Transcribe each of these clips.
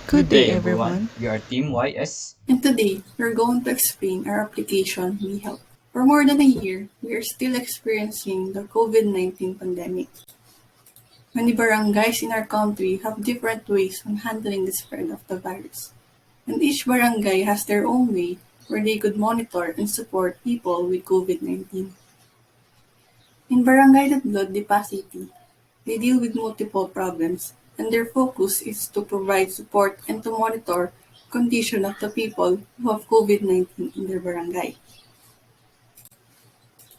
Good day, everyone. We are Team YS. And today, we're going to explain our application, WeHelp. For more than a year, we are still experiencing the COVID-19 pandemic. Many barangays in our country have different ways on handling the spread of the virus. And each barangay has their own way where they could monitor and support people with COVID-19. In Barangay Dadlod de Pasiti, they deal with multiple problems, and their focus is to provide support and to monitor condition of the people who have COVID-19 in their barangay.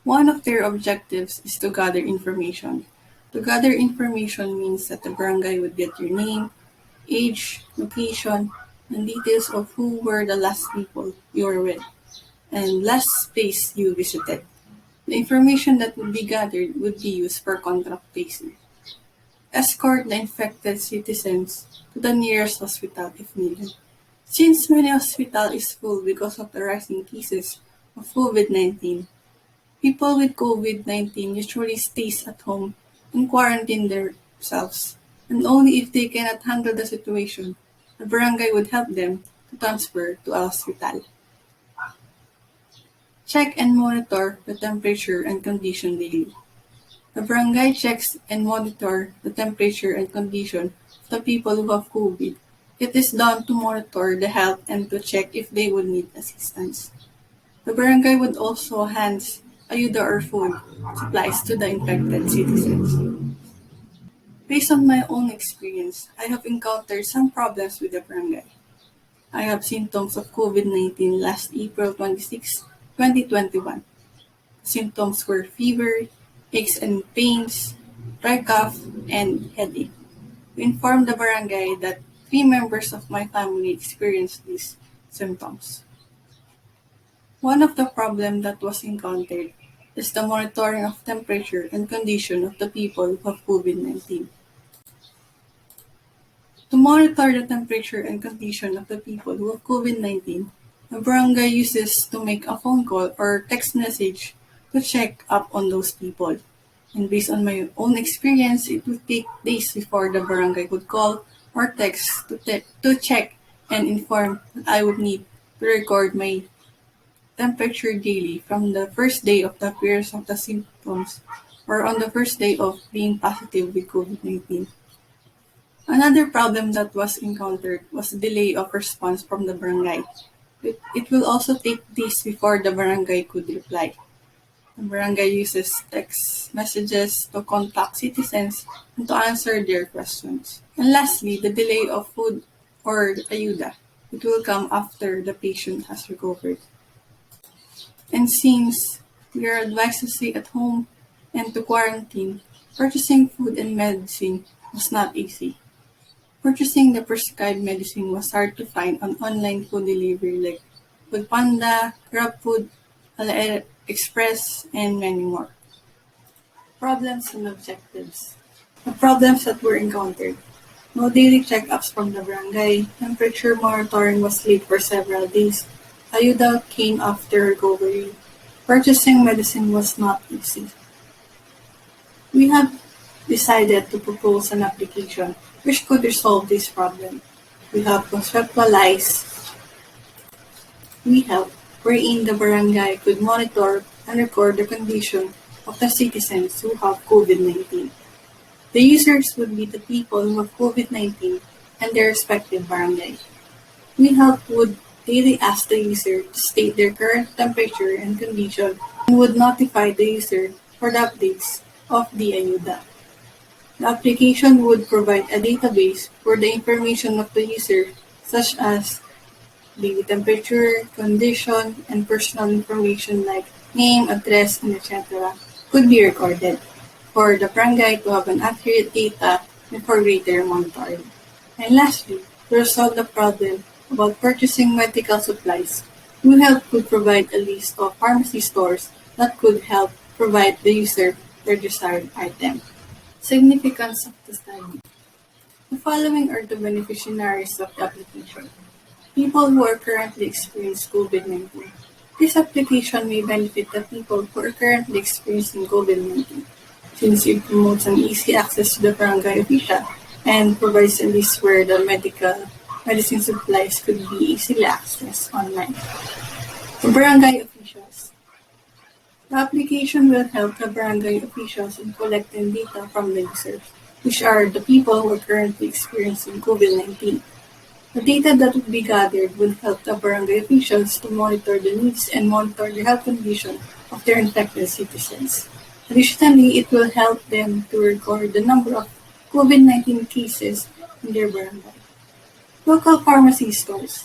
One of their objectives is to gather information. To gather information means that the barangay would get your name, age, location, and details of who were the last people you were with and last place you visited. The information that would be gathered would be used for contact tracing. Escort the infected citizens to the nearest hospital if needed. Since many hospital is full because of the rising cases of COVID-19, people with COVID-19 usually stays at home and quarantine themselves, and only if they cannot handle the situation, the barangay would help them to transfer to a hospital. Check and monitor the temperature and condition daily. The barangay checks and monitor the temperature and condition of the people who have COVID. It is done to monitor the health and to check if they would need assistance. The barangay would also hand ayuda or food supplies to the infected citizens. Based on my own experience, I have encountered some problems with the barangay. I have symptoms of COVID-19 last April 26, 2021. Symptoms were fever, aches and pains, dry cough, and headache. We informed the barangay that 3 members of my family experienced these symptoms. One of the problems that was encountered is the monitoring of temperature and condition of the people who have COVID-19. To monitor the temperature and condition of the people who have COVID-19, the barangay uses to make a phone call or text message to check up on those people. And based on my own experience, it would take days before the barangay would call or text to check and inform that I would need to record my temperature daily from the first day of the appearance of the symptoms or on the first day of being positive with COVID-19. Another problem that was encountered was the delay of response from the barangay. It will also take days before the barangay could reply. The barangay uses text messages to contact citizens and to answer their questions. And lastly, the delay of food or ayuda. It will come after the patient has recovered. And since we are advised to stay at home and to quarantine, purchasing food and medicine was not easy. Purchasing the prescribed medicine was hard to find on online food delivery like Foodpanda, GrabFood, Express, and many more. Problems and objectives. The problems that were encountered. No daily checkups from the barangay. Temperature monitoring was late for several days. Ayuda came after recovery. Purchasing medicine was not easy. We have decided to propose an application which could resolve this problem. We have conceptualized WeHelp, wherein the barangay could monitor and record the condition of the citizens who have COVID-19. The users would be the people who have COVID-19 and their respective barangay. WeHelp would daily ask the user to state their current temperature and condition and would notify the user for the updates of the ayuda. The application would provide a database for the information of the user, such as the temperature, condition, and personal information like name, address, and etc. could be recorded for the barangay to have an accurate data and for greater monitoring. And lastly, to resolve the problem about purchasing medical supplies, WeHelp could provide a list of pharmacy stores that could help provide the user their desired item. Significance of the study. The following are the beneficiaries of the application. People who are currently experiencing COVID-19. This application may benefit the people who are currently experiencing COVID-19 since it promotes an easy access to the barangay official and provides a list where the medical medicine supplies could be easily accessed online. For barangay officials, the application will help the barangay officials in collecting data from the users, which are the people who are currently experiencing COVID-19. The data that will be gathered will help the barangay officials to monitor the needs and monitor the health condition of their infected citizens. Additionally, it will help them to record the number of COVID-19 cases in their barangay. Local pharmacy stores.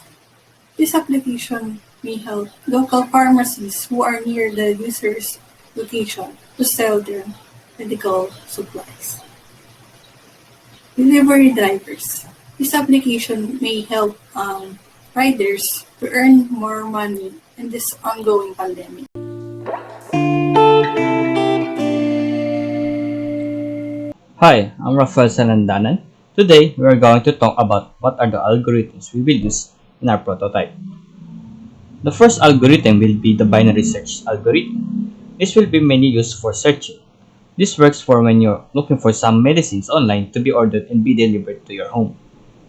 This application may help local pharmacies who are near the user's location to sell their medical supplies. Delivery drivers. This application may help riders to earn more money in this ongoing pandemic. Hi, I'm Rafael Sanandanan. Today, we are going to talk about what are the algorithms we will use in our prototype. The first algorithm will be the binary search algorithm. This will be mainly used for searching. This works for when you're looking for some medicines online to be ordered and be delivered to your home.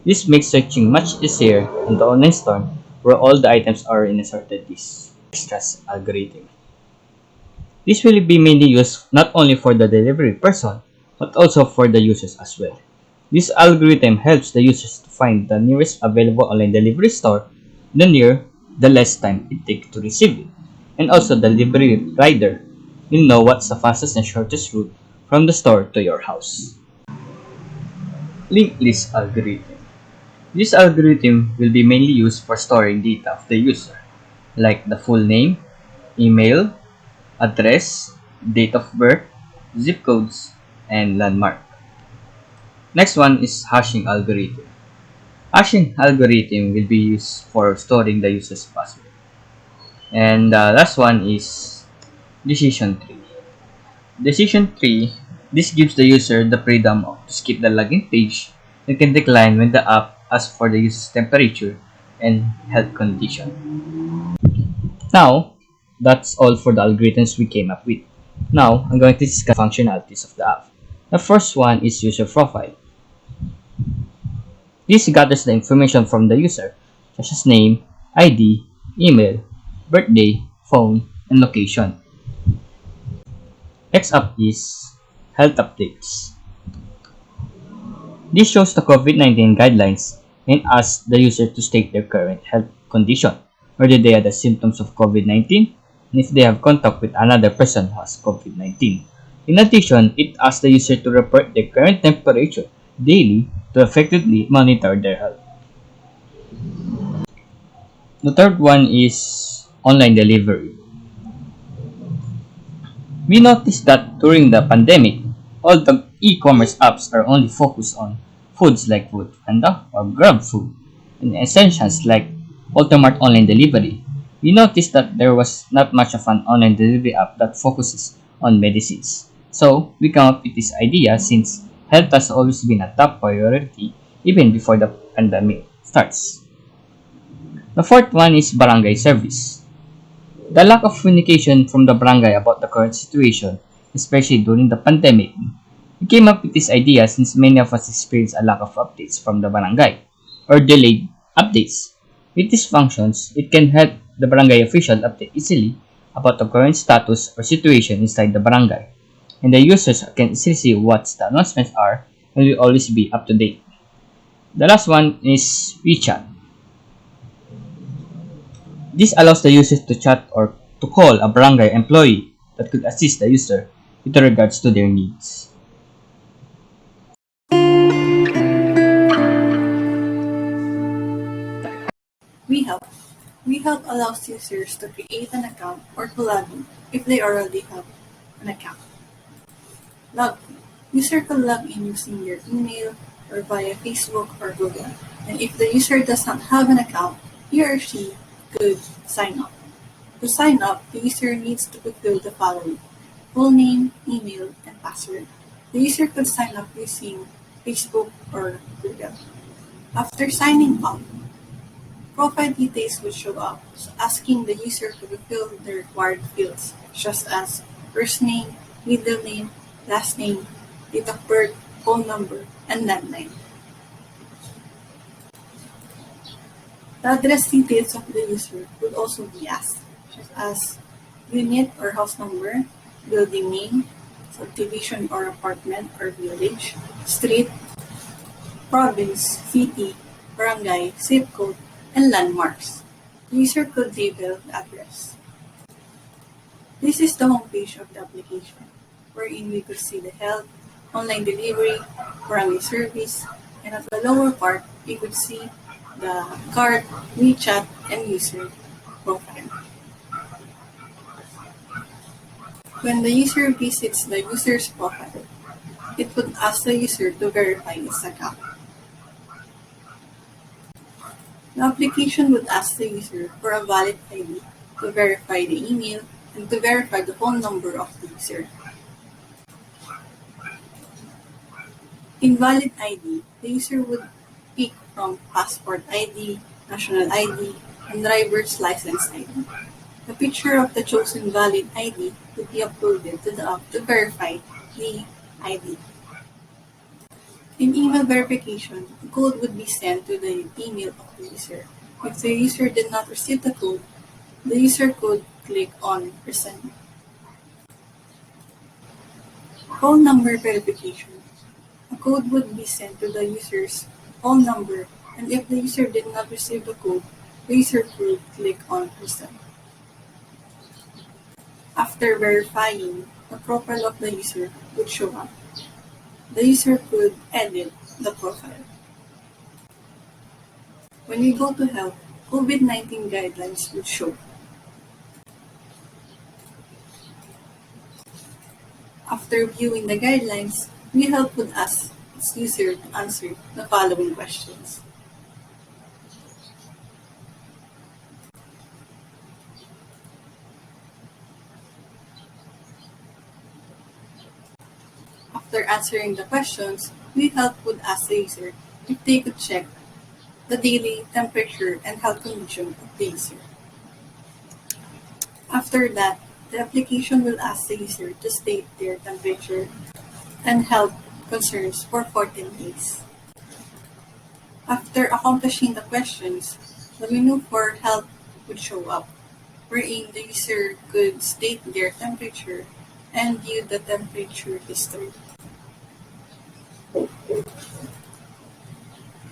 This makes searching much easier on the online store where all the items are in a sorted list. Extras algorithm. This will be mainly used not only for the delivery person, but also for the users as well. This algorithm helps the users to find the nearest available online delivery store, the nearer, the less time it takes to receive it. And also the delivery rider will know what's the fastest and shortest route from the store to your house. Linked list algorithm. This algorithm will be mainly used for storing data of the user, like the full name, email, address, date of birth, zip codes, and landmark. Next one is hashing algorithm. Hashing algorithm will be used for storing the user's password. And the last one is decision tree. Decision tree, this gives the user the freedom to skip the login page and can decline when the app asks for the user's temperature and health condition. Now, that's all for the algorithms we came up with. Now, I'm going to discuss functionalities of the app. The first one is user profile. This gathers the information from the user, such as name, ID, email, birthday, phone, and location. Next up is health updates. This shows the COVID-19 guidelines and asks the user to state their current health condition, whether they have the symptoms of COVID-19, and if they have contact with another person who has COVID-19. In addition, it asks the user to report their current temperature daily to effectively monitor their health. The third one is online delivery. We noticed that during the pandemic, all the e-commerce apps are only focused on foods like Foodpanda or GrabFood and essentials like Ultimate Online Delivery. We noticed that there was not much of an online delivery app that focuses on medicines. So, we came up with this idea since health has always been a top priority even before the pandemic starts. The fourth one is barangay service. The lack of communication from the barangay about the current situation, especially during the pandemic, we came up with this idea since many of us experience a lack of updates from the barangay or delayed updates. With these functions, it can help the barangay official update easily about the current status or situation inside the barangay, and the users can easily see what the announcements are and will always be up to date. The last one is WeChat. This allows the users to chat or to call a barangay employee that could assist the user with regards to their needs. WeHelp. WeHelp allows users to create an account or to log in if they already have an account. Login. User can log in using their email or via Facebook or Google. And if the user does not have an account, he or she could sign up. To sign up, the user needs to fulfill the following: full name, email, and password. The user could sign up using Facebook or Google. After signing up, profile details will show up, so asking the user to fulfill the required fields, such as first name, middle name, last name, date of birth, phone number, and landline. The address details of the user would also be asked, such as unit or house number, building name, subdivision or apartment or village, street, province, city, barangay, zip code, and landmarks. The user could label the address. This is the homepage of the application, wherein we could see the help, online delivery, barangay service, and at the lower part, we could see the card, WeChat, and user profile. When the user visits the user's profile, it would ask the user to verify its account. The application would ask the user for a valid ID to verify the email and to verify the phone number of the user. In valid ID, the user would pick from passport ID, national ID, and driver's license ID. The picture of the chosen valid ID would be uploaded to the app to verify the ID. In email verification, a code would be sent to the email of the user. If the user did not receive the code, the user could click on Resend. Phone number verification. A code would be sent to the user's phone number, and if the user did not receive the code, the user could click on Resend. After verifying, the profile of the user would show up. The user could edit the profile. When we go to help, COVID-19 guidelines would show. After viewing the guidelines, we help would ask its user to answer the following questions. After answering the questions, we help would ask the user if they could check the daily temperature and health condition of the user. After that, the application will ask the user to state their temperature and health concerns for 14 days. After accomplishing the questions, the menu for health would show up, wherein the user could state their temperature and view the temperature history.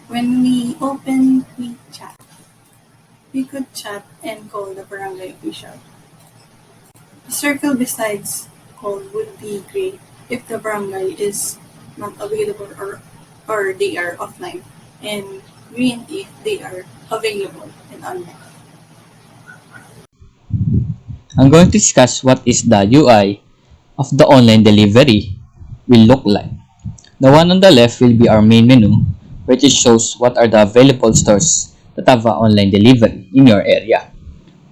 When we open WeChat, we could chat and call the barangay official. A circle besides call would be great if the barangay is not available or they are offline, and green if they are available and online. I'm going to discuss what is the UI of the online delivery will look like. The one on the left will be our main menu, which shows what are the available stores that have an online delivery in your area.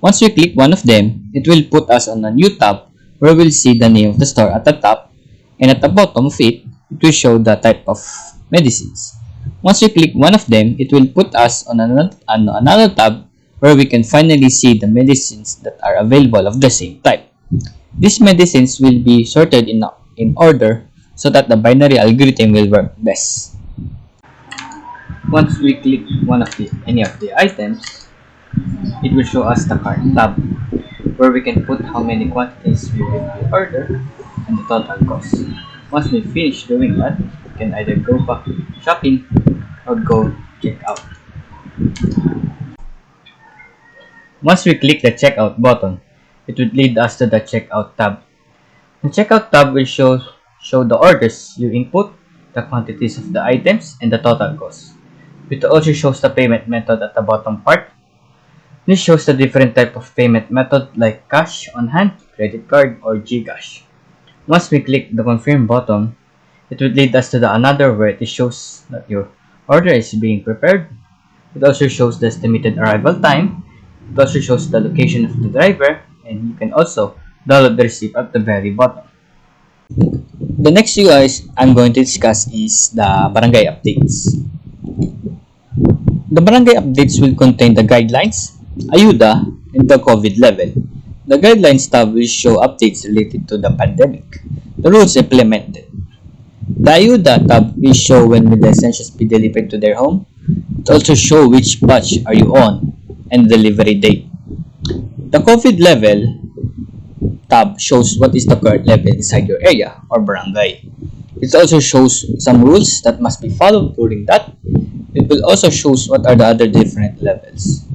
Once we click one of them, it will put us on a new tab where we'll see the name of the store at the top, and at the bottom of it, it will show the type of medicines. Once we click one of them, it will put us on another tab where we can finally see the medicines that are available of the same type. These medicines will be sorted in order so that the binary algorithm will work best. Once we click any of the items, it will show us the cart tab, where we can put how many quantities we will order and the total cost. Once we finish doing that, we can either go back shopping or go check out. Once we click the checkout button, it would lead us to the checkout tab. The checkout tab will show the orders you input, the quantities of the items, and the total cost. It also shows the payment method at the bottom part. This shows the different type of payment method like cash on hand, credit card, or GCash. Once we click the confirm button, it would lead us to another where it shows that your order is being prepared. It also shows the estimated arrival time. It also shows the location of the driver, and you can also download the receipt at the very bottom. The next UI I'm going to discuss is the barangay updates. The barangay updates will contain the guidelines, ayuda, and the COVID level. The guidelines tab will show updates related to the pandemic, the rules implemented. The ayuda tab will show when will the essentials be delivered to their home. It also shows which batch are you on, and delivery date. The COVID level tab shows what is the current level inside your area or barangay. It also shows some rules that must be followed during that. It will also show what are the other different levels.